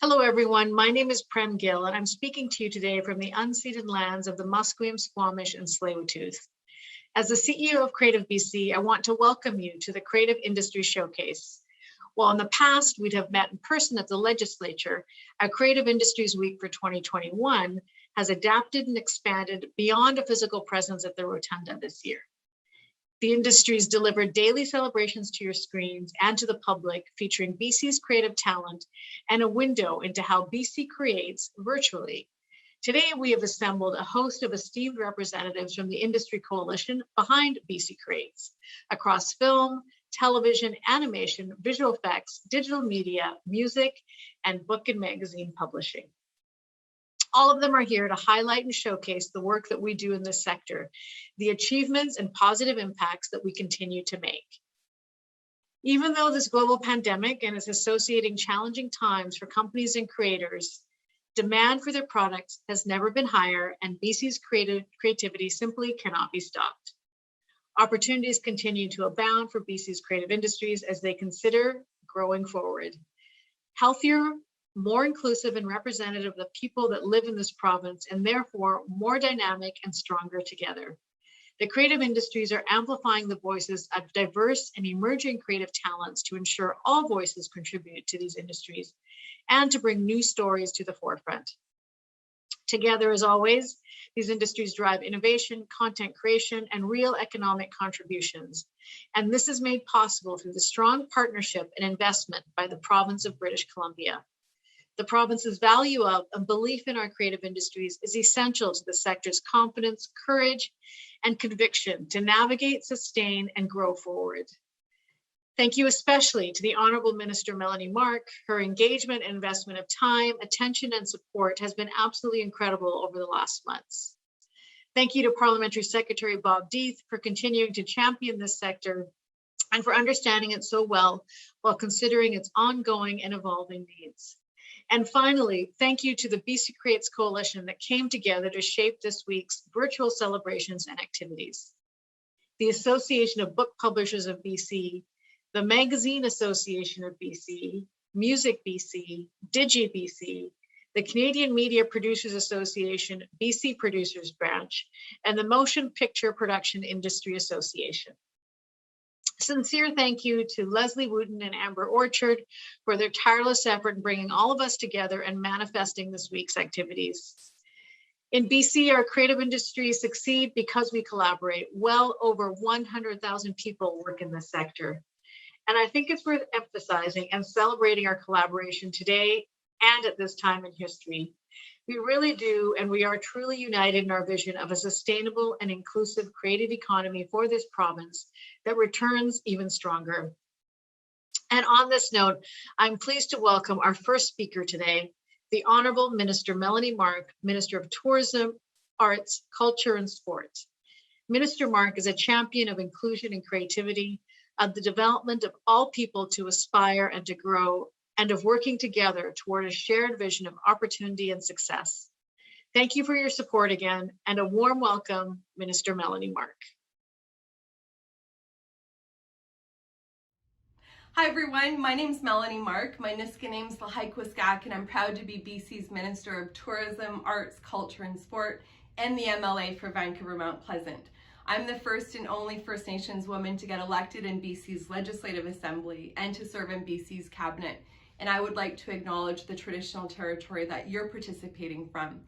Hello, everyone. My name is Prem Gill, and I'm speaking to you today from the unceded lands of the Musqueam, Squamish, and Tsleil-Waututh. As the CEO of Creative BC, I want to welcome you to the Creative Industry Showcase. While in the past we'd have met in person at the legislature, our Creative Industries Week for 2021 has adapted and expanded beyond a physical presence at the Rotunda this year. The industries deliver daily celebrations to your screens and to the public, featuring BC's creative talent and a window into how BC creates virtually. Today, we have assembled a host of esteemed representatives from the industry coalition behind BC Creates across film, television, animation, visual effects, digital media, music, and book and magazine publishing. All of them are here to highlight and showcase the work that we do in this sector, the achievements and positive impacts that we continue to make. Even though this global pandemic and its associating challenging times for companies and creators, demand for their products has never been higher, and BC's creativity simply cannot be stopped. Opportunities continue to abound for BC's creative industries as they consider growing forward. Healthier, more inclusive and representative of the people that live in this province, and therefore more dynamic and stronger together. The creative industries are amplifying the voices of diverse and emerging creative talents to ensure all voices contribute to these industries and to bring new stories to the forefront. Together, as always, these industries drive innovation, content creation, and real economic contributions. And this is made possible through the strong partnership and investment by the province of British Columbia. The province's value of and belief in our creative industries is essential to the sector's confidence, courage, and conviction to navigate, sustain, and grow forward. Thank you especially to the Honourable Minister Melanie Mark. Her engagement and investment of time, attention, and support has been absolutely incredible over the last months. Thank you to Parliamentary Secretary Bob Deeth for continuing to champion this sector and for understanding it so well while considering its ongoing and evolving needs. And finally, thank you to the BC Creates Coalition that came together to shape this week's virtual celebrations and activities. The Association of Book Publishers of BC, the Magazine Association of BC, Music BC, Digi BC, the Canadian Media Producers Association, BC Producers Branch, and the Motion Picture Production Industry Association. Sincere thank you to Leslie Wooten and Amber Orchard for their tireless effort in bringing all of us together and manifesting this week's activities. In BC, our creative industries succeed because we collaborate. Well over 100,000 people work in this sector. And I think it's worth emphasizing and celebrating our collaboration today and at this time in history. We really do, and we are truly united in our vision of a sustainable and inclusive creative economy for this province that returns even stronger. And on this note, I'm pleased to welcome our first speaker today, the Honourable Minister Melanie Mark, Minister of Tourism, Arts, Culture and Sport. Minister Mark is a champion of inclusion and creativity, of the development of all people to aspire and to grow, and of working together toward a shared vision of opportunity and success. Thank you for your support again, and a warm welcome, Minister Melanie Mark. Hi everyone, my name's Melanie Mark. My Niska name's Lahaikwasgak, and I'm proud to be BC's Minister of Tourism, Arts, Culture and Sport, and the MLA for Vancouver Mount Pleasant. I'm the first and only First Nations woman to get elected in BC's Legislative Assembly and to serve in BC's Cabinet. And I would like to acknowledge the traditional territory that you're participating from.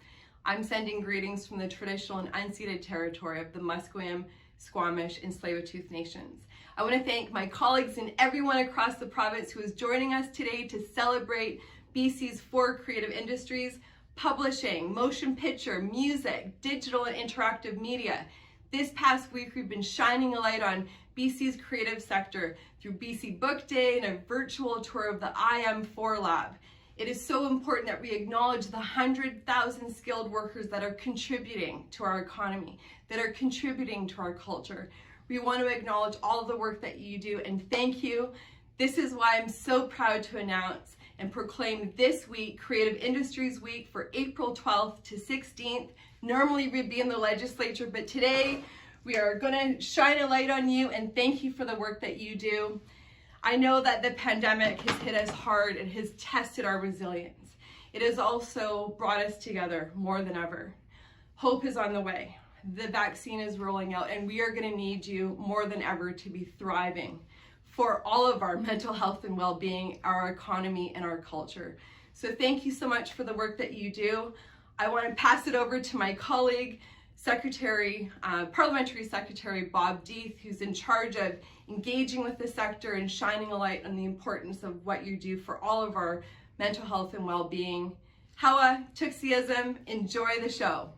I'm sending greetings from the traditional and unceded territory of the Musqueam, Squamish, and Tsleil-Waututh nations. I want to thank my colleagues and everyone across the province who is joining us today to celebrate BC's 4 creative industries: publishing, motion picture, music, digital and interactive media. This past week, we've been shining a light on BC's creative sector through BC Book Day and a virtual tour of the IAMTHE Lab. It is so important that we acknowledge the 100,000 skilled workers that are contributing to our economy, that are contributing to our culture. We want to acknowledge all of the work that you do, and thank you. This is why I'm so proud to announce and proclaim this week Creative Industries Week for April 12th to 16th. Normally we'd be in the legislature, but today we are going to shine a light on you and thank you for the work that you do. I know that the pandemic has hit us hard and has tested our resilience. it has also brought us together more than ever. Hope is on the way. The vaccine is rolling out, and we are going to need you more than ever to be thriving for all of our mental health and well-being, our economy, and our culture. So thank you so much for the work that you do. I want to pass it over to my colleague, Parliamentary Secretary Bob Deeth, who's in charge of engaging with the sector and shining a light on the importance of what you do for all of our mental health and well-being. Hawa, Tuxism, enjoy the show.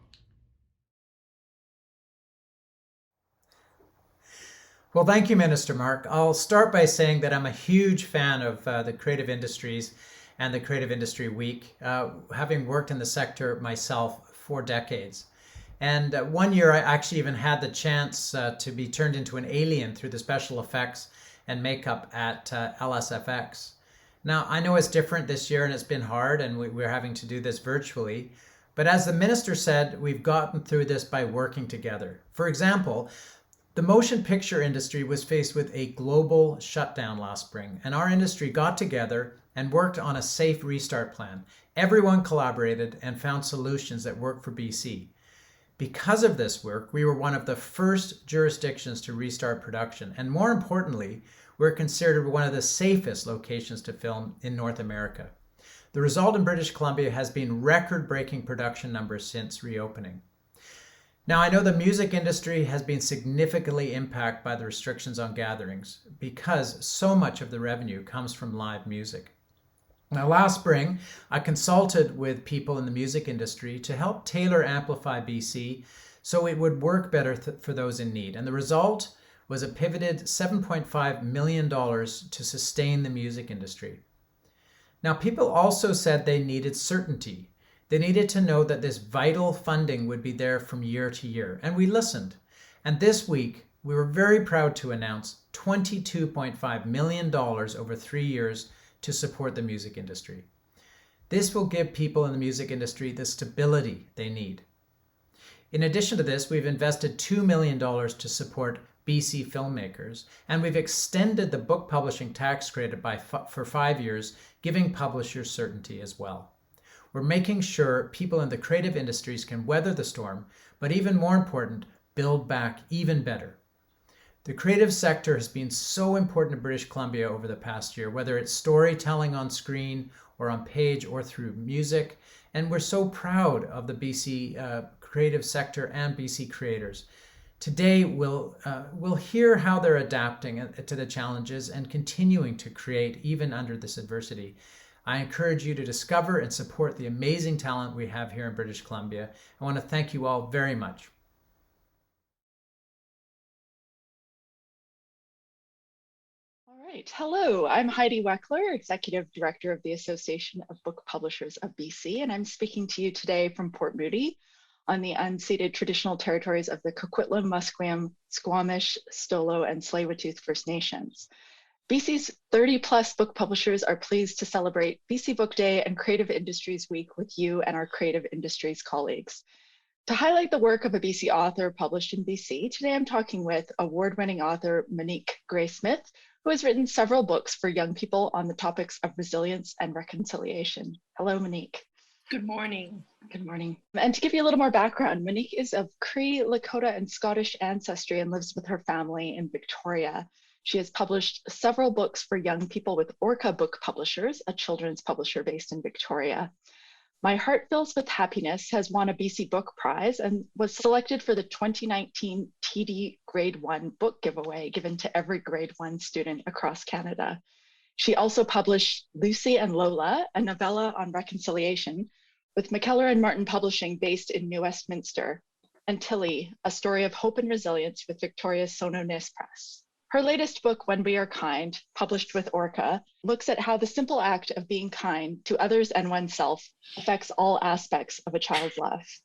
Well, thank you, Minister Mark. I'll start by saying that I'm a huge fan of the creative industries and the Creative Industry Week, having worked in the sector myself for decades. And one year I actually even had the chance to be turned into an alien through the special effects and makeup at LSFX. Now, I know it's different this year and it's been hard and we're having to do this virtually. But as the minister said, we've gotten through this by working together. For example, the motion picture industry was faced with a global shutdown last spring, and our industry got together and worked on a safe restart plan. Everyone collaborated and found solutions that worked for BC. Because of this work, we were one of the first jurisdictions to restart production, and more importantly, we're considered one of the safest locations to film in North America. The result in British Columbia has been record-breaking production numbers since reopening. Now, I know the music industry has been significantly impacted by the restrictions on gatherings because so much of the revenue comes from live music. Now, last spring, I consulted with people in the music industry to help tailor Amplify BC so it would work better for those in need. And the result was a pivoted $7.5 million to sustain the music industry. Now, people also said they needed certainty. They needed to know that this vital funding would be there from year to year, and we listened. And this week, we were very proud to announce $22.5 million over 3 years to support the music industry. This will give people in the music industry the stability they need. In addition to this, we've invested $2 million to support BC filmmakers, and we've extended the book publishing tax credit for 5 years, giving publishers certainty as well. We're making sure people in the creative industries can weather the storm, but even more important, build back even better. The creative sector has been so important to British Columbia over the past year, whether it's storytelling on screen or on page or through music. And we're so proud of the BC creative sector and BC creators. Today, we'll hear how they're adapting to the challenges and continuing to create even under this adversity. I encourage you to discover and support the amazing talent we have here in British Columbia. I want to thank you all very much. All right. Hello, I'm Heidi Waechtler, Executive Director of the Association of Book Publishers of BC, and I'm speaking to you today from Port Moody on the unceded traditional territories of the Coquitlam, Musqueam, Squamish, Stolo, and Tsleil-Waututh First Nations. BC's 30-plus book publishers are pleased to celebrate BC Book Day and Creative Industries Week with you and our creative industries colleagues. To highlight the work of a BC author published in BC, today I'm talking with award-winning author Monique Gray-Smith, who has written several books for young people on the topics of resilience and reconciliation. Hello, Monique. Good morning. Good morning. And to give you a little more background, Monique is of Cree, Lakota, and Scottish ancestry and lives with her family in Victoria. She has published several books for young people with Orca Book Publishers, a children's publisher based in Victoria. My Heart Fills with Happiness has won a BC Book Prize and was selected for the 2019 TD Grade 1 book giveaway given to every Grade 1 student across Canada. She also published Lucy and Lola, a novella on reconciliation, with McKellar and Martin Publishing based in New Westminster, and Tilly, a story of hope and resilience with Victoria's Sono Nis Press. Her latest book, When We Are Kind, published with Orca, looks at how the simple act of being kind to others and oneself affects all aspects of a child's life.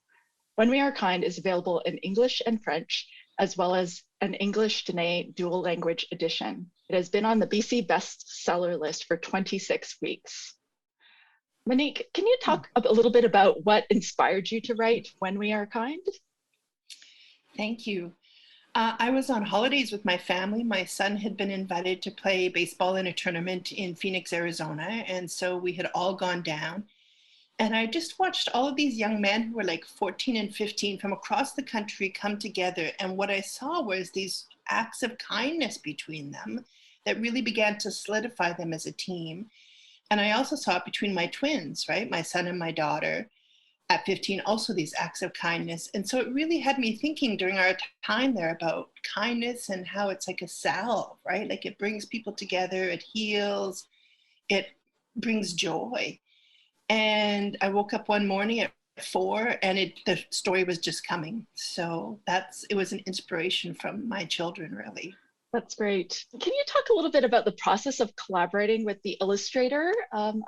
When We Are Kind is available in English and French, as well as an English Dene dual language edition. It has been on the BC bestseller list for 26 weeks. Monique, can you talk a little bit about what inspired you to write When We Are Kind? Thank you. I was on holidays with my family. My son had been invited to play baseball in a tournament in Phoenix, Arizona, and so we had all gone down. And I just watched all of these young men who were like 14 and 15 from across the country come together. And what I saw was these acts of kindness between them that really began to solidify them as a team. And I also saw it between my twins, right? My son and my daughter at 15, also these acts of kindness. And so it really had me thinking during our time there about kindness and how it's like a salve, right? Like it brings people together, it heals, it brings joy. And I woke up one morning at 4 and the story was just coming. So it was an inspiration from my children, really. That's great. Can you talk a little bit about the process of collaborating with the illustrator of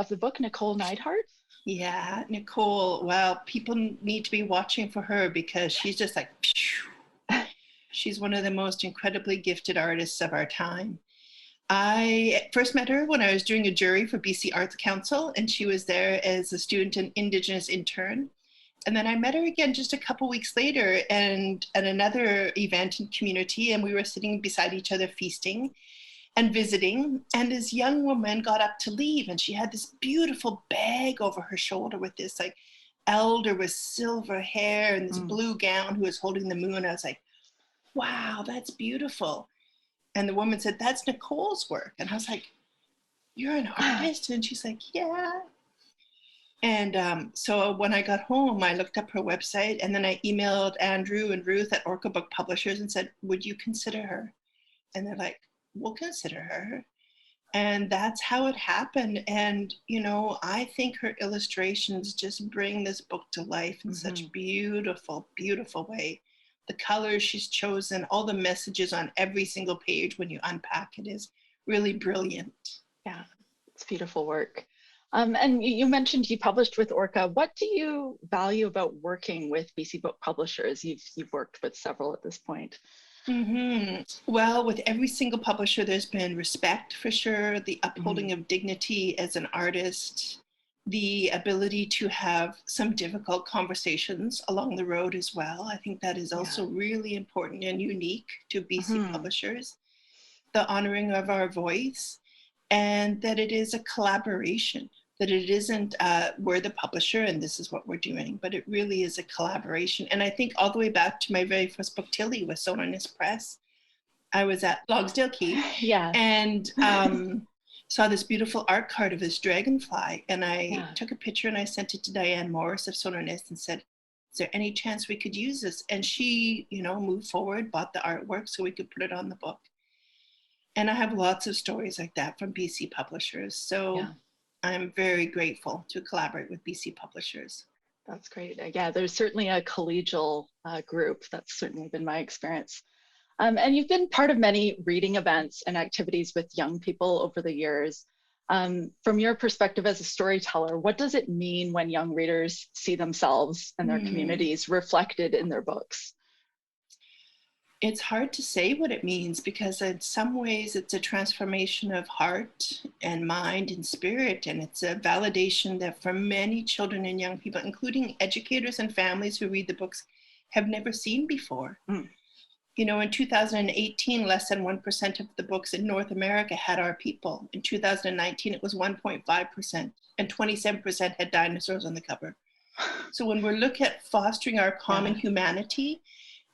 the book, Nicole Neidhart? Yeah, Nicole, well, people need to be watching for her because she's just like, phew. She's one of the most incredibly gifted artists of our time. I first met her when I was doing a jury for BC Arts Council, and she was there as a student and Indigenous intern. And then I met her again just a couple weeks later and at another event in community, and we were sitting beside each other feasting and visiting. And this young woman got up to leave, and she had this beautiful bag over her shoulder with this like elder with silver hair and this blue gown who was holding the moon. I was like, wow, that's beautiful. And the woman said, that's Nicole's work. And I was like, you're an artist? And she's like, yeah. And so when I got home, I looked up her website, and then I emailed Andrew and Ruth at Orca Book Publishers and said, would you consider her? And they're like, we'll consider her. And that's how it happened. And, you know, I think her illustrations just bring this book to life in such beautiful, beautiful way. The colors she's chosen, all the messages on every single page when you unpack it is really brilliant. Yeah, it's beautiful work. And you mentioned you published with Orca. What do you value about working with BC Book Publishers? You've worked with several at this point. Well, with every single publisher, there's been respect for sure, the upholding of dignity as an artist, the ability to have some difficult conversations along the road as well. I think that is also really important and unique to BC publishers. The honoring of our voice, and that it is a collaboration, that it isn't we're the publisher and this is what we're doing, but it really is a collaboration. And I think all the way back to my very first book, Tilly, with Sonorness Press, I was at Logsdale Quay and saw this beautiful art card of this dragonfly. And I took a picture and I sent it to Diane Morris of Sonorness and said, is there any chance we could use this? And she, you know, moved forward, bought the artwork so we could put it on the book. And I have lots of stories like that from BC publishers. So I'm very grateful to collaborate with BC publishers. That's great. Yeah, there's certainly a collegial group. That's certainly been my experience. And you've been part of many reading events and activities with young people over the years. From your perspective as a storyteller, what does it mean when young readers see themselves and their communities reflected in their books? It's hard to say what it means because in some ways it's a transformation of heart and mind and spirit. And it's a validation that for many children and young people, including educators and families who read the books, have never seen before. You know, in 2018, less than 1% of the books in North America had our people. In 2019, it was 1.5%, and 27% had dinosaurs on the cover. So when we're looking at fostering our common humanity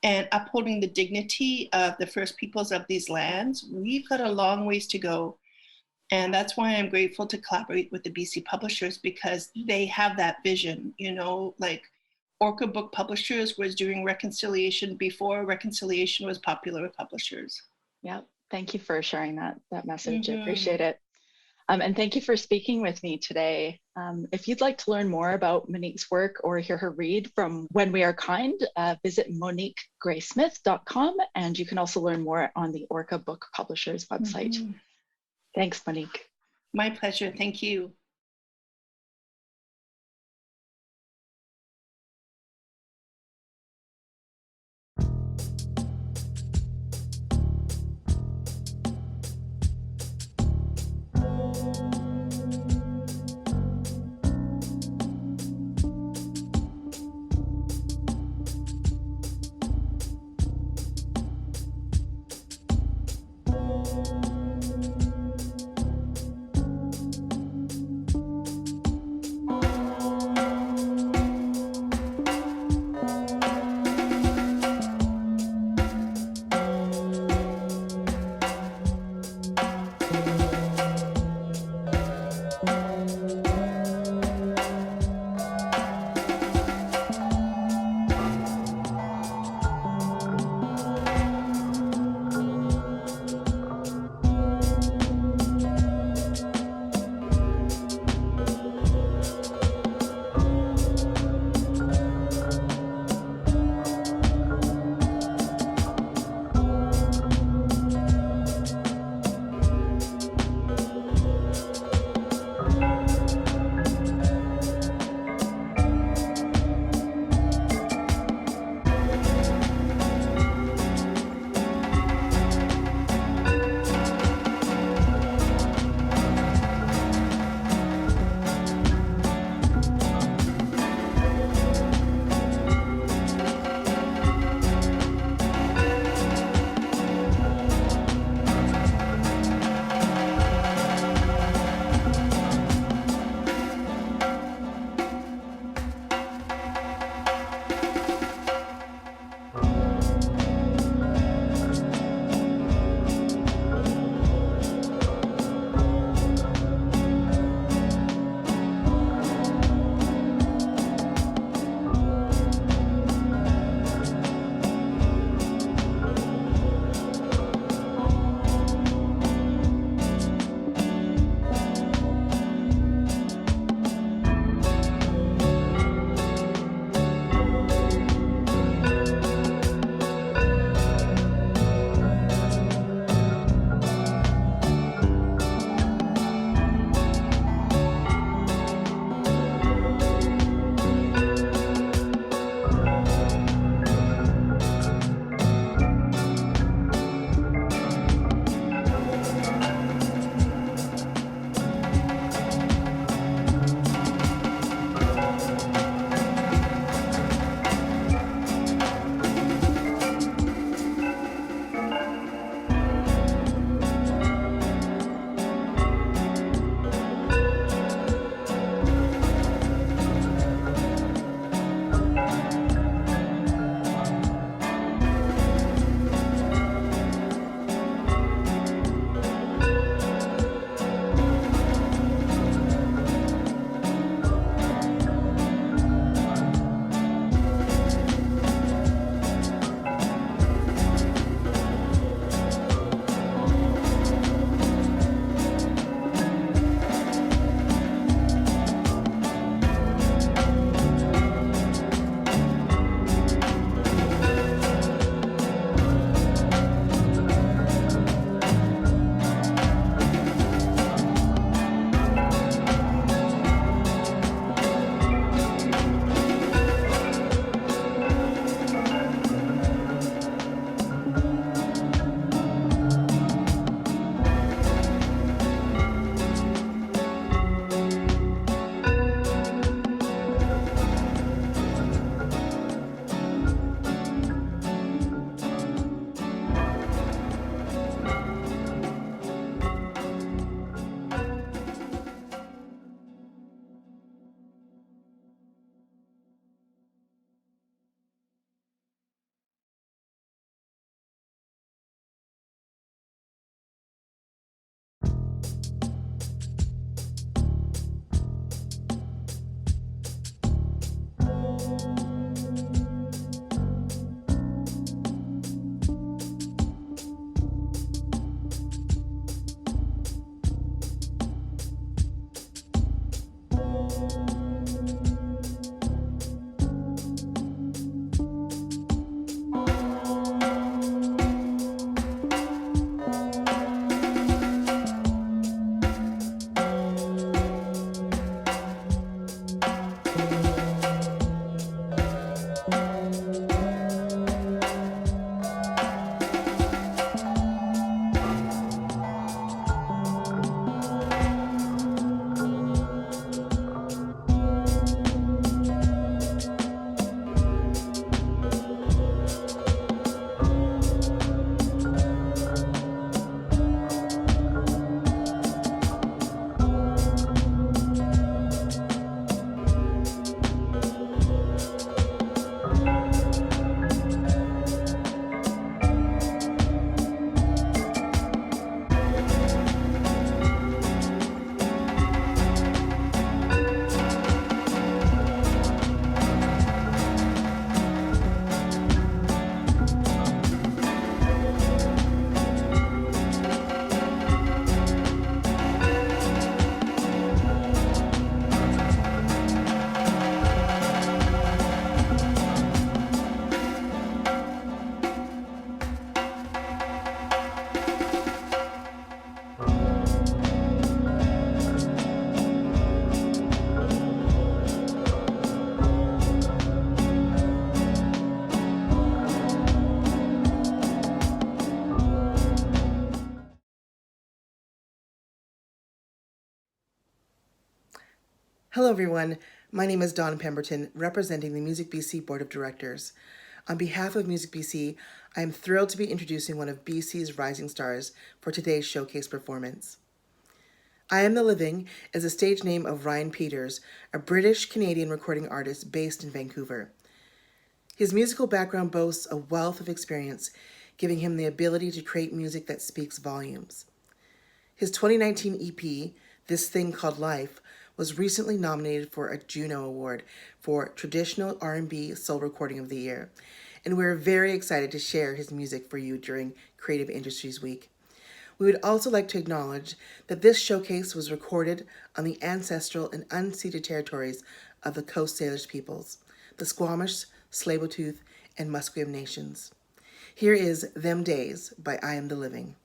and upholding the dignity of the first peoples of these lands, we've got a long ways to go. And that's why I'm grateful to collaborate with the BC publishers, because they have that vision, you know, like Orca Book Publishers was doing reconciliation before reconciliation was popular with publishers. Yeah, thank you for sharing that message. I appreciate it. And thank you for speaking with me today. If you'd like to learn more about Monique's work or hear her read from When We Are Kind, visit MoniqueGraysmith.com, and you can also learn more on the Orca Book Publishers website. Thanks, Monique. My pleasure. Thank you. Hello everyone, my name is Dawn Pemberton, representing the Music BC Board of Directors. On behalf of Music BC, I am thrilled to be introducing one of BC's rising stars for today's showcase performance. I Am the Living is a stage name of Ryan Peters, a British-Canadian recording artist based in Vancouver. His musical background boasts a wealth of experience, giving him the ability to create music that speaks volumes. His 2019 EP, This Thing Called Life, was recently nominated for a Juno Award for Traditional R&B Soul Recording of the Year, and we're very excited to share his music for you during Creative Industries Week. We would also like to acknowledge that this showcase was recorded on the ancestral and unceded territories of the Coast Salish peoples, the Squamish, Tsleil-Waututh, and Musqueam nations. Here is Them Days by I Am the Living.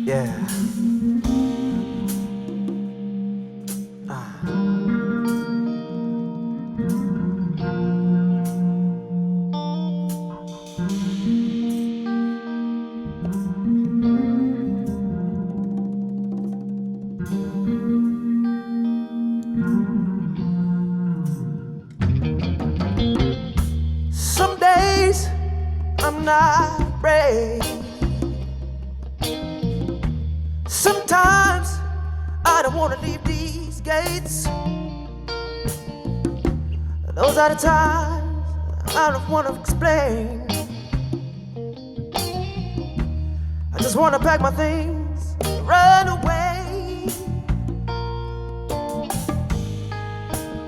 Yeah. Some days I'm not brave. Sometimes I don't want to leave these gates. Those are the times I don't want to explain. I just want to pack my things, run away.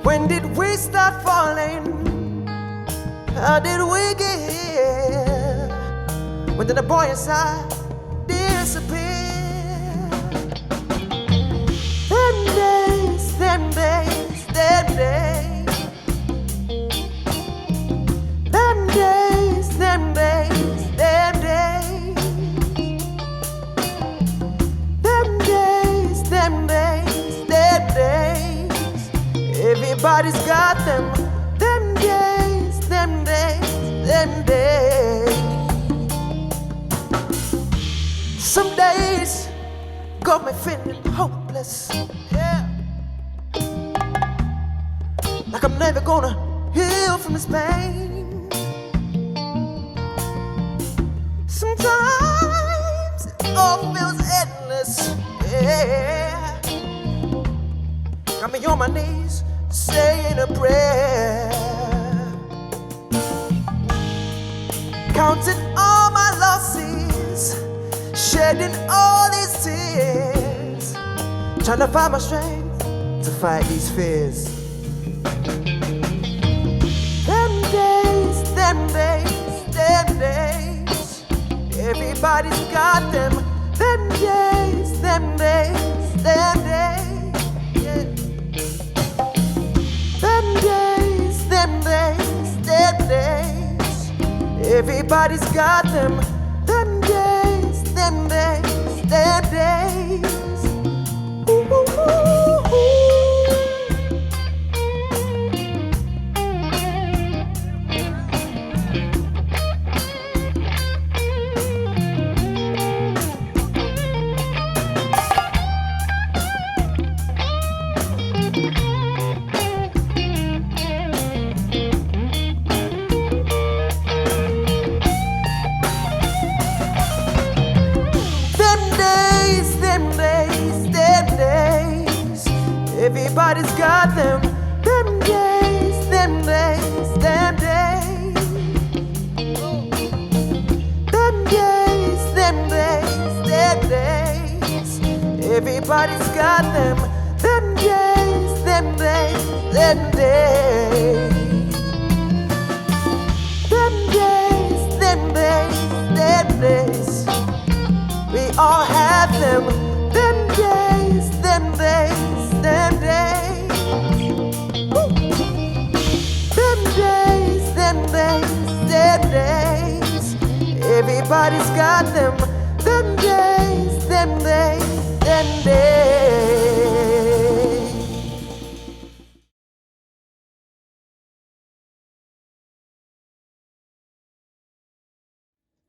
When did we start falling? How did we get here? When did the boy inside disappear? Them days, them days, them days. Them days, them days, them days. Them days, them days, them days. Everybody's got them. Them days, them days, them days. Some days got me feeling hopeless. Yeah. Like I'm never gonna heal from this pain. Sometimes it all feels endless. Yeah. Got me on my knees saying a prayer, counting all my losses, shedding all these tears, trying to find my strength to fight these fears. Them days, them days, them days. Everybody's got them. Them days, them days, them days. Yeah. Them days, them days, them days. Everybody's got them. Them days, them days, them days. Ooh, ooh, ooh, ooh. Everybody's got them. Them days, them days, them days. Them days, them days, them days. Everybody's got them. Them days, them days, them days. Them days, them days, them days. all had them days, them days, them days. Woo. Them days, them days, them days. Everybody's got them days, them days, them days.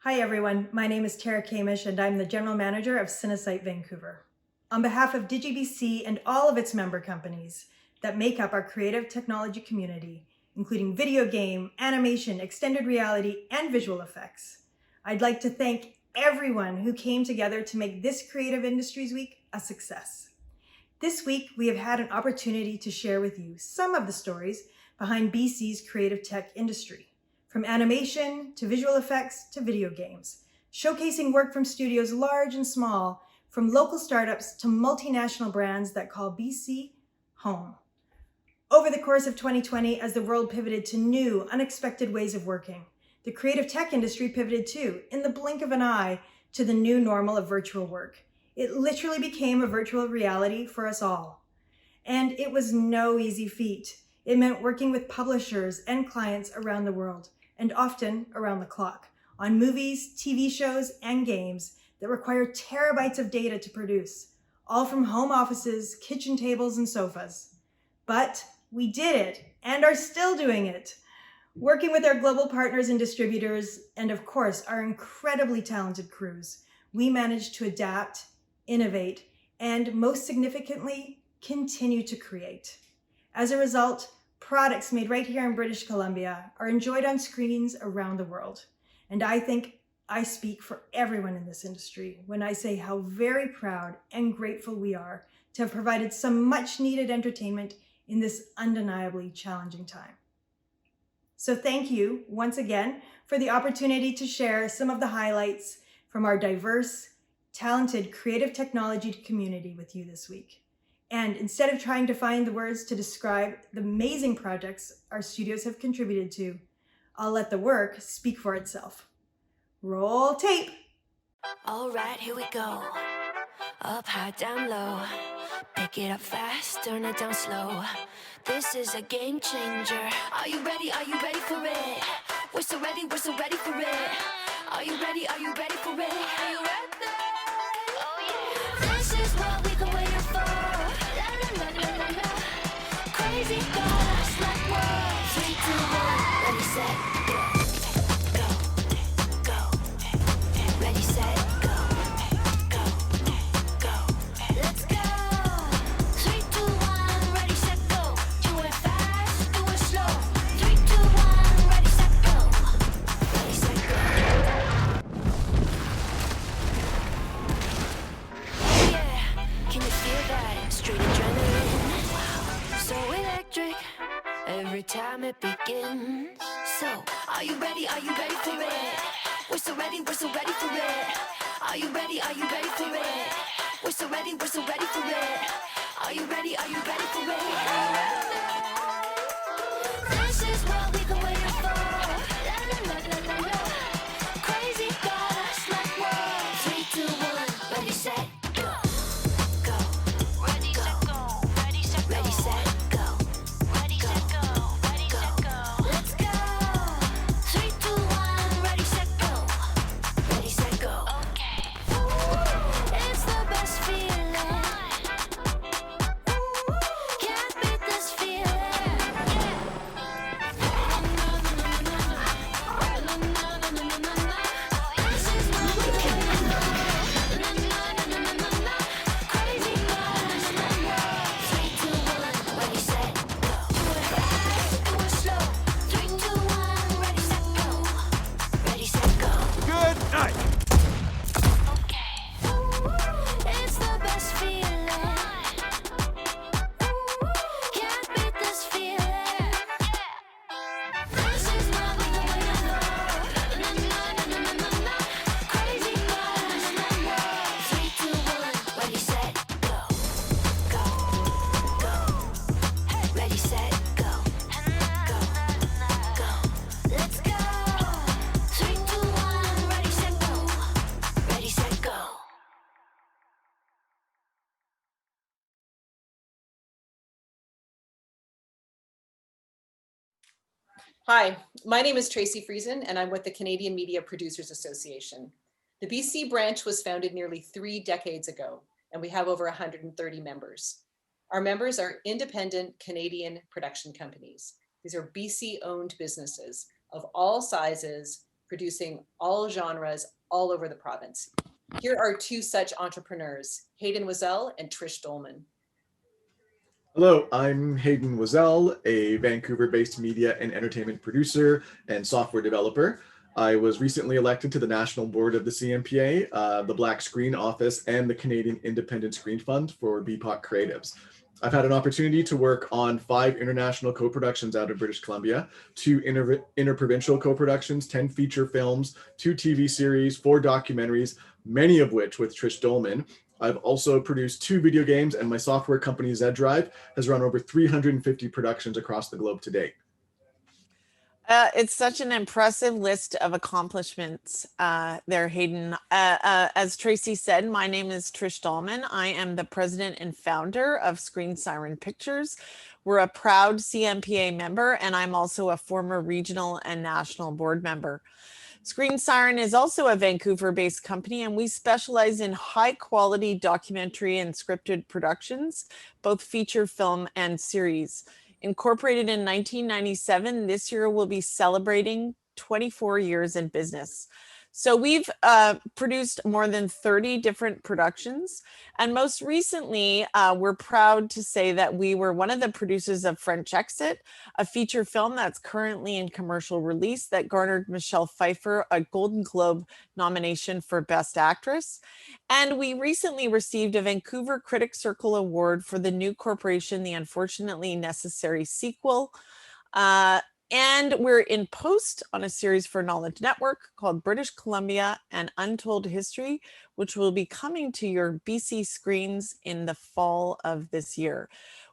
Hi everyone, my name is Tara Kemes and I'm the General Manager of Cinesite Vancouver. On behalf of DigiBC and all of its member companies that make up our creative technology community, including video game, animation, extended reality, and visual effects, I'd like to thank everyone who came together to make this Creative Industries Week a success. This week, we have had an opportunity to share with you some of the stories behind BC's creative tech industry. From animation to visual effects to video games, showcasing work from studios large and small, from local startups to multinational brands that call BC home. Over the course of 2020, as the world pivoted to new, unexpected ways of working, the creative tech industry pivoted too, in the blink of an eye, to the new normal of virtual work. It literally became a virtual reality for us all. And it was no easy feat. It meant working with publishers and clients around the world, and often around the clock, on movies, TV shows, and games that require terabytes of data to produce, all from home offices, kitchen tables, and sofas. But we did it, and are still doing it. Working with our global partners and distributors, and of course, our incredibly talented crews, we managed to adapt, innovate, and most significantly, continue to create. As a result, products made right here in British Columbia are enjoyed on screens around the world. And I think I speak for everyone in this industry when I say how very proud and grateful we are to have provided some much needed entertainment in this undeniably challenging time. So thank you once again for the opportunity to share some of the highlights from our diverse, talented creative technology community with you this week. And instead of trying to find the words to describe the amazing projects our studios have contributed to, I'll let the work speak for itself. Roll tape. All right, here we go. Up high, down low. Pick it up fast, turn it down slow. This is a game changer. Are you ready? Are you ready for it? We're so ready for it. Are you ready? Are you ready for it? Are you ready? Oh yeah. This is what we've been waiting for. La la la la la la. Crazy gods like what? 3, 2, 1, ready, set, go. Go. Ready, set, go. Go. Go. Let's go. 3, 2, 1, ready, set, go. Do it fast, do it slow. 3, 2, 1, ready, set, go. Ready, set, go. Oh yeah, can you feel that? Straight adrenaline. Wow, so electric. Every time it begins. So, are you ready? Are you ready for it? We're so ready for it. Are you ready? Are you ready for it? We're so ready for it. Are you ready? Are you ready for it? This is what we've been waiting for. La la la la la la. Crazy gods like what? 3, 2, 1, ready, set, go. Go. Ready, set, go. Ready, set, go. Ready, set, go. Ready, set, go. Ready, set, go. Let's go. 3, 2, 1, ready, set, go. Ready, set, go. Okay. It's the best feeling. Can't beat this feeling. Hi, my name is Tracy Friesen, and I'm with the Canadian Media Producers Association. The BC branch was founded nearly 3 decades ago, and we have over 130 members. Our members are independent Canadian production companies. These are BC-owned businesses of all sizes, producing all genres all over the province. Here are 2 such entrepreneurs, Hayden Wazell and Trish Dolman. Hello, I'm Hayden Wazell, a Vancouver-based media and entertainment producer and software developer. I was recently elected to the National Board of the CMPA, the Black Screen Office, and the Canadian Independent Screen Fund for BPOC Creatives. I've had an opportunity to work on 5 international co-productions out of British Columbia, 2 interprovincial co-productions, 10 feature films, 2 TV series, 4 documentaries, many of which with Trish Dolman. I've also produced 2 video games, and my software company Z-Drive has run over 350 productions across the globe to date. It's such an impressive list of accomplishments there, Hayden. As Tracy said, my name is Trish Dolman. I am the president and founder of Screen Siren Pictures. We're a proud CMPA member, and I'm also a former regional and national board member. Screen Siren is also a Vancouver-based company, and we specialize in high-quality documentary and scripted productions, both feature film and series. Incorporated in 1997, this year we'll be celebrating 24 years in business. So we've produced more than 30 different productions. And most recently, we're proud to say that we were one of the producers of French Exit, a feature film that's currently in commercial release that garnered Michelle Pfeiffer a Golden Globe nomination for Best Actress. And we recently received a Vancouver Critics Circle Award for the new corporation, The Unfortunately Necessary Sequel. And we're in post on a series for Knowledge Network called British Columbia: An Untold History, which will be coming to your BC screens in the fall of this year.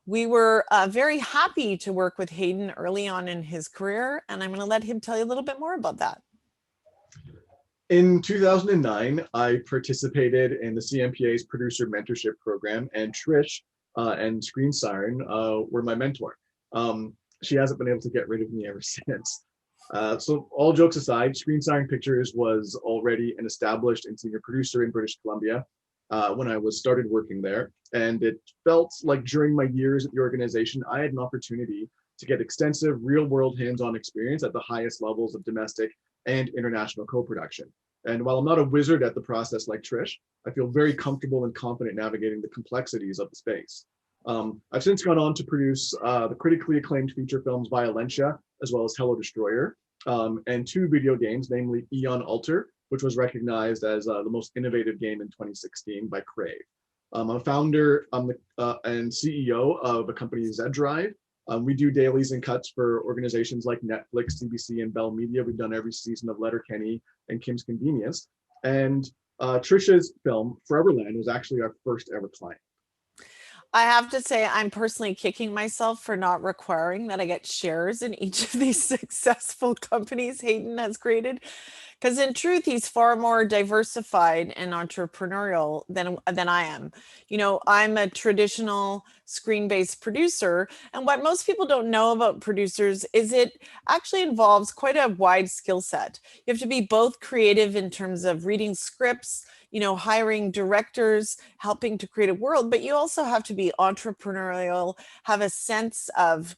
We were very happy to work with Hayden early on in his career, and I'm going to let him tell you a little bit more about that. In 2009, I participated in the CMPA's producer mentorship program, and Trish and Screen Siren were my mentor. She hasn't been able to get rid of me ever since. So all jokes aside, Screen Siren Pictures was already an established and senior producer in British Columbia when I started working there. And it felt like during my years at the organization, I had an opportunity to get extensive real-world hands-on experience at the highest levels of domestic and international co-production. And while I'm not a wizard at the process like Trish, I feel very comfortable and confident navigating the complexities of the space. I've since gone on to produce the critically acclaimed feature films Violentia, as well as Hello Destroyer, and 2 video games, namely Eon Alter, which was recognized as the most innovative game in 2016 by Crave. I'm a founder and CEO of a company, Z-Drive. We do dailies and cuts for organizations like Netflix, CBC, and Bell Media. We've done every season of Letterkenny and Kim's Convenience. And Trisha's film, Foreverland, was actually our first ever client. I have to say, I'm personally kicking myself for not requiring that I get shares in each of these successful companies Hayden has created. Because in truth, he's far more diversified and entrepreneurial than I am. You know, I'm a traditional screen-based producer. And what most people don't know about producers is it actually involves quite a wide skill set. You have to be both creative in terms of reading scripts, you know, hiring directors, helping to create a world, but you also have to be entrepreneurial, have a sense of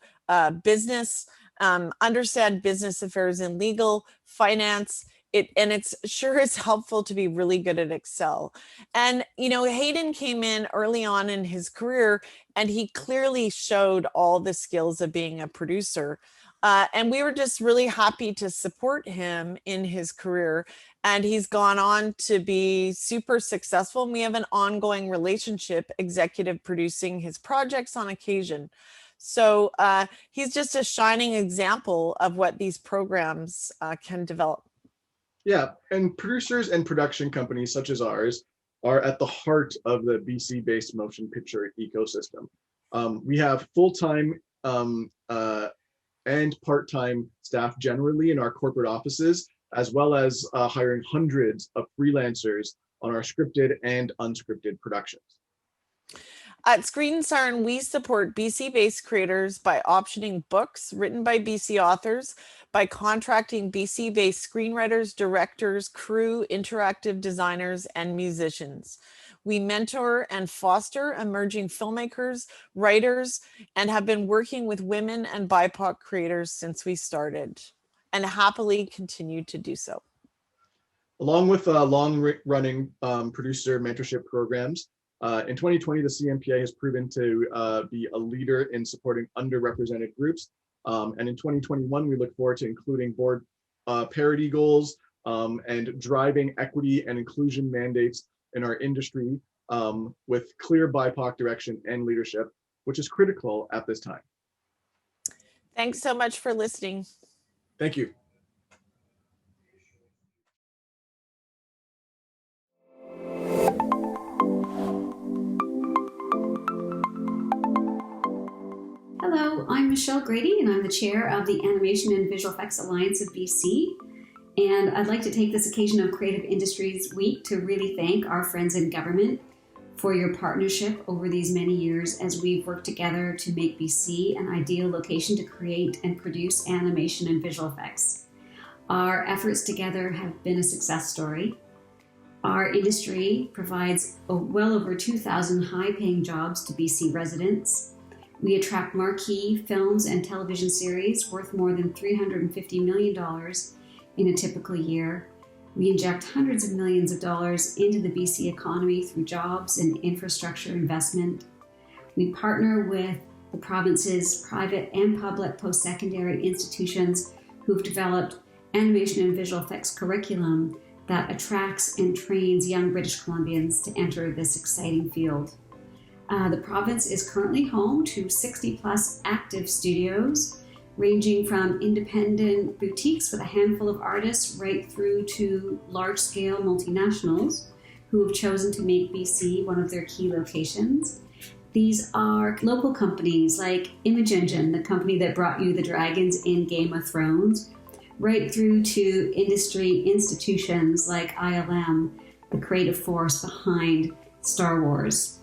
business, understand business affairs and legal, finance. And it's sure is helpful to be really good at Excel. And, you know, Hayden came in early on in his career and he clearly showed all the skills of being a producer. And we were just really happy to support him in his career. And he's gone on to be super successful. And we have an ongoing relationship, executive producing his projects on occasion. So he's just a shining example of what these programs can develop. Yeah, and producers and production companies such as ours are at the heart of the BC-based motion picture ecosystem. We have full-time and part-time staff generally in our corporate offices, as well as hiring hundreds of freelancers on our scripted and unscripted productions. At Screen Siren, we support BC-based creators by optioning books written by BC authors, by contracting BC-based screenwriters, directors, crew, interactive designers, and musicians. We mentor and foster emerging filmmakers, writers, and have been working with women and BIPOC creators since we started, and happily continue to do so. Along with long-running producer mentorship programs, in 2020, the CMPA has proven to be a leader in supporting underrepresented groups. And in 2021, we look forward to including board parity goals and driving equity and inclusion mandates in our industry with clear BIPOC direction and leadership, which is critical at this time. Thanks so much for listening. Thank you. Hello, I'm Michelle Grady, and I'm the chair of the Animation and Visual Effects Alliance of BC. And I'd like to take this occasion of Creative Industries Week to really thank our friends in government for your partnership over these many years as we've worked together to make BC an ideal location to create and produce animation and visual effects. Our efforts together have been a success story. Our industry provides well over 2,000 high-paying jobs to BC residents. We attract marquee films and television series worth more than $350 million in a typical year. We inject hundreds of millions of dollars into the BC economy through jobs and infrastructure investment. We partner with the province's private and public post-secondary institutions who've developed animation and visual effects curriculum that attracts and trains young British Columbians to enter this exciting field. The province is currently home to 60 plus active studios, ranging from independent boutiques with a handful of artists right through to large-scale multinationals who have chosen to make BC one of their key locations. These are local companies like Image Engine, the company that brought you the dragons in Game of Thrones, right through to industry institutions like ILM, the creative force behind Star Wars.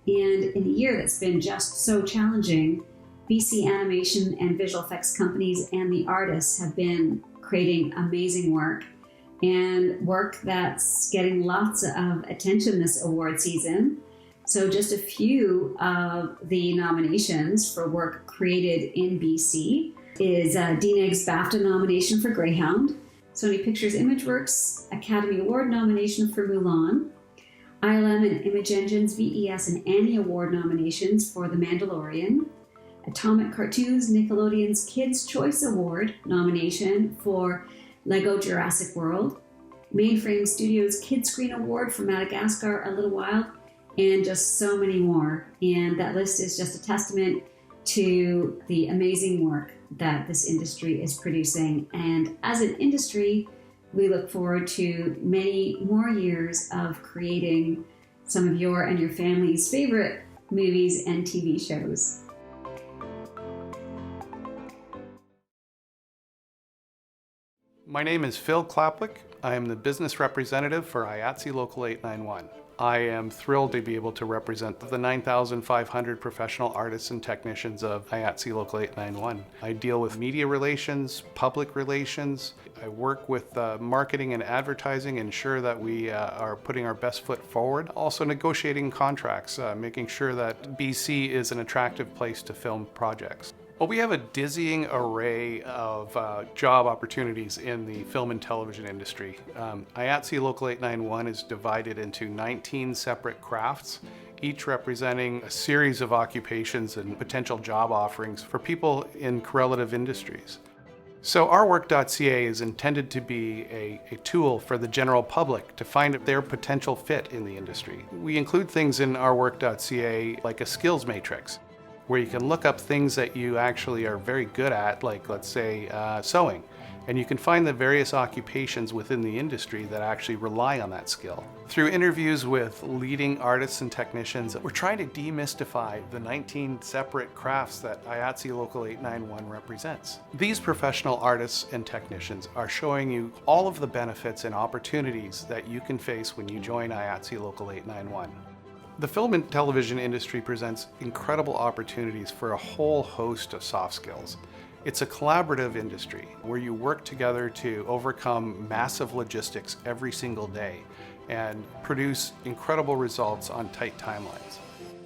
And in a year that's been just so challenging, BC animation and visual effects companies and the artists have been creating amazing work, and work that's getting lots of attention this award season. So just a few of the nominations for work created in BC is DNEG's BAFTA nomination for Greyhound, Sony Pictures ImageWorks Academy Award nomination for Mulan, ILM and Image Engine's VES and Annie Award nominations for The Mandalorian, Atomic Cartoons Nickelodeon's Kids' Choice Award nomination for Lego Jurassic World, Mainframe Studios Kids Screen Award for Madagascar A Little Wild, and just so many more. And that list is just a testament to the amazing work that this industry is producing. And as an industry, we look forward to many more years of creating some of your and your family's favorite movies and TV shows. My name is Phil Klapwick. I am the business representative for IATSE Local 891. I am thrilled to be able to represent the 9,500 professional artists and technicians of IATSE Local 891. I deal with media relations, public relations. I work with marketing and advertising, ensure that we are putting our best foot forward. Also negotiating contracts, making sure that BC is an attractive place to film projects. Well, we have a dizzying array of job opportunities in the film and television industry. IATSE Local 891 is divided into 19 separate crafts, each representing a series of occupations and potential job offerings for people in correlative industries. So ourwork.ca is intended to be a tool for the general public to find their potential fit in the industry. We include things in ourwork.ca like a skills matrix, where you can look up things that you actually are very good at, like let's say sewing, and you can find the various occupations within the industry that actually rely on that skill. Through interviews with leading artists and technicians, we're trying to demystify the 19 separate crafts that IATSE Local 891 represents. These professional artists and technicians are showing you all of the benefits and opportunities that you can face when you join IATSE Local 891. The film and television industry presents incredible opportunities for a whole host of soft skills. It's a collaborative industry where you work together to overcome massive logistics every single day and produce incredible results on tight timelines.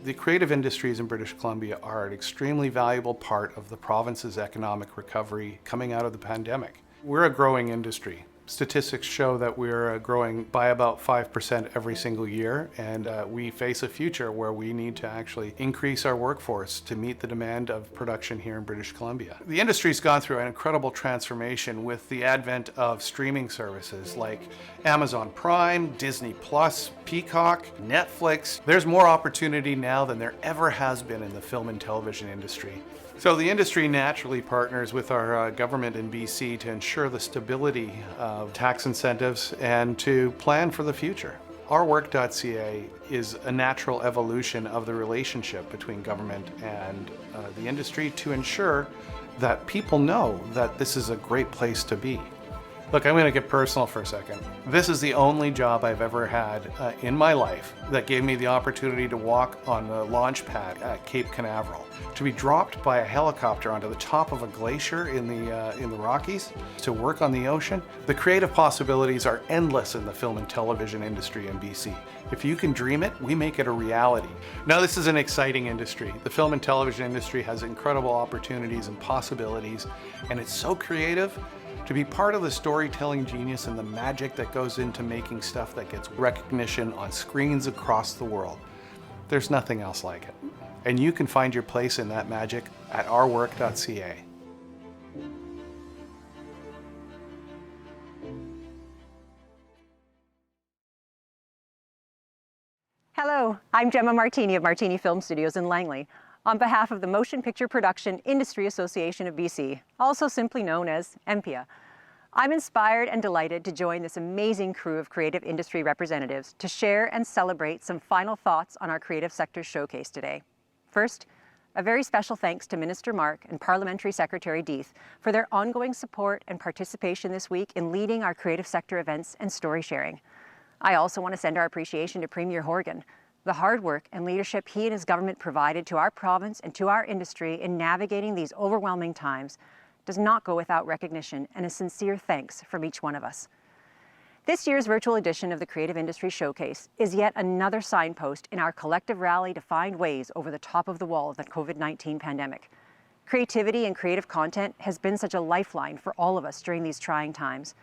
The creative industries in British Columbia are an extremely valuable part of the province's economic recovery coming out of the pandemic. We're a growing industry. Statistics show that we're growing by about 5% every single year, and we face a future where we need to actually increase our workforce to meet the demand of production here in British Columbia. The industry's gone through an incredible transformation with the advent of streaming services like Amazon Prime, Disney Plus, Peacock, Netflix. There's more opportunity now than there ever has been in the film and television industry. So the industry naturally partners with our government in BC to ensure the stability of tax incentives and to plan for the future. Ourwork.ca is a natural evolution of the relationship between government and the industry to ensure that people know that this is a great place to be. Look, I'm going to get personal for a second. This is the only job I've ever had in my life that gave me the opportunity to walk on the launch pad at Cape Canaveral, to be dropped by a helicopter onto the top of a glacier in the Rockies, to work on the ocean. The creative possibilities are endless in the film and television industry in BC. If you can dream it, we make it a reality. Now, this is an exciting industry. The film and television industry has incredible opportunities and possibilities, and it's so creative. To be part of the storytelling genius and the magic that goes into making stuff that gets recognition on screens across the world. There's nothing else like it. And you can find your place in that magic at ourwork.ca. Hello, I'm Gemma Martini of Martini Film Studios in Langley, on behalf of the Motion Picture Production Industry Association of BC, also simply known as IAMTHE. I'm inspired and delighted to join this amazing crew of creative industry representatives to share and celebrate some final thoughts on our creative sector showcase today. First, a very special thanks to Minister Mark and Parliamentary Secretary Deeth for their ongoing support and participation this week in leading our creative sector events and story sharing. I also want to send our appreciation to Premier Horgan. The hard work and leadership he and his government provided to our province and to our industry in navigating these overwhelming times does not go without recognition and a sincere thanks from each one of us. This year's virtual edition of the Creative Industry Showcase is yet another signpost in our collective rally to find ways over the top of the wall of the COVID-19 pandemic. Creativity and creative content has been such a lifeline for all of us during these trying times.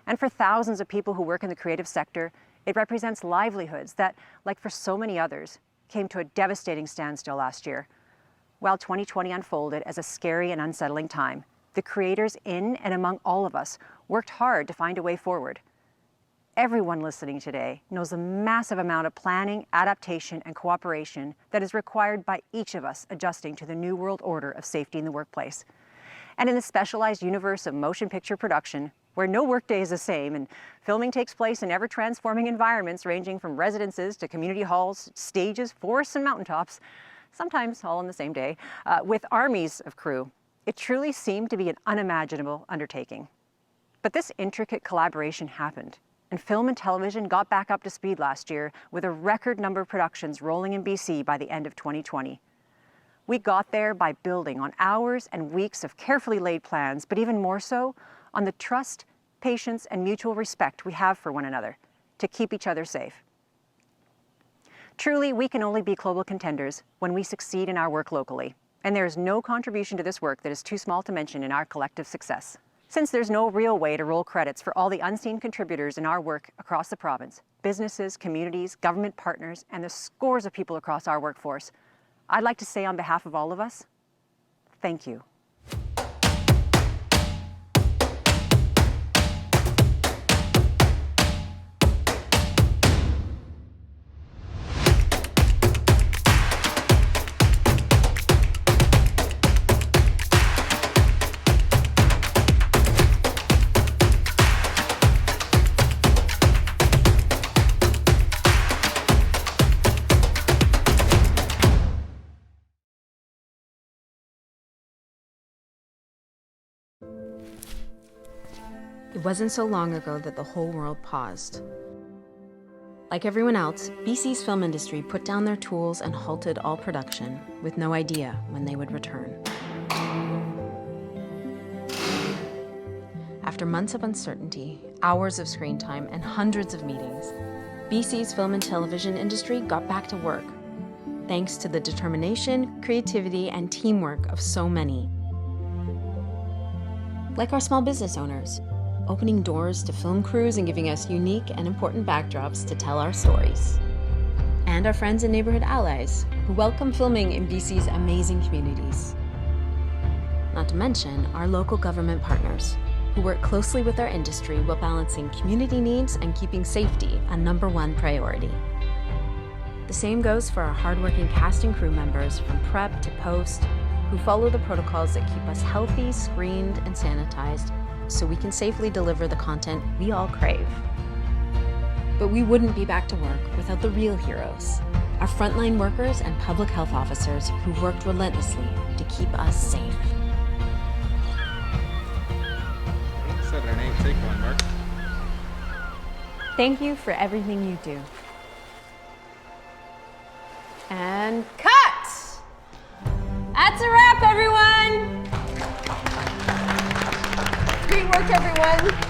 And for thousands of people who work in the creative sector, it represents livelihoods that, like for so many others, came to a devastating standstill last year. While 2020 unfolded as a scary and unsettling time, the creators in and among all of us worked hard to find a way forward. Everyone listening today knows the massive amount of planning, adaptation, and cooperation that is required by each of us adjusting to the new world order of safety in the workplace. And in the specialized universe of motion picture production, where no workday is the same and filming takes place in ever-transforming environments ranging from residences to community halls, stages, forests, and mountaintops, sometimes all on the same day, with armies of crew, it truly seemed to be an unimaginable undertaking. But this intricate collaboration happened, and film and television got back up to speed last year with a record number of productions rolling in BC by the end of 2020. We got there by building on hours and weeks of carefully laid plans, but even more so, on the trust, patience, and mutual respect we have for one another to keep each other safe. Truly, we can only be global contenders when we succeed in our work locally, and there is no contribution to this work that is too small to mention in our collective success. Since there's no real way to roll credits for all the unseen contributors in our work across the province, businesses, communities, government partners, and the scores of people across our workforce, I'd like to say on behalf of all of us, thank you. It wasn't so long ago that the whole world paused. Like everyone else, BC's film industry put down their tools and halted all production, with no idea when they would return. After months of uncertainty, hours of screen time, and hundreds of meetings, BC's film and television industry got back to work, thanks to the determination, creativity, and teamwork of so many. Like our small business owners, opening doors to film crews and giving us unique and important backdrops to tell our stories. And our friends and neighborhood allies, who welcome filming in BC's amazing communities. Not to mention our local government partners, who work closely with our industry while balancing community needs and keeping safety a #1 priority. The same goes for our hardworking cast and crew members from prep to post, who follow the protocols that keep us healthy, screened, and sanitized so we can safely deliver the content we all crave. But we wouldn't be back to work without the real heroes, our frontline workers and public health officers who've worked relentlessly to keep us safe. 7 and 8, take one, Mark. Thank you for everything you do. And cut! That's a wrap, everyone! Great work, everyone.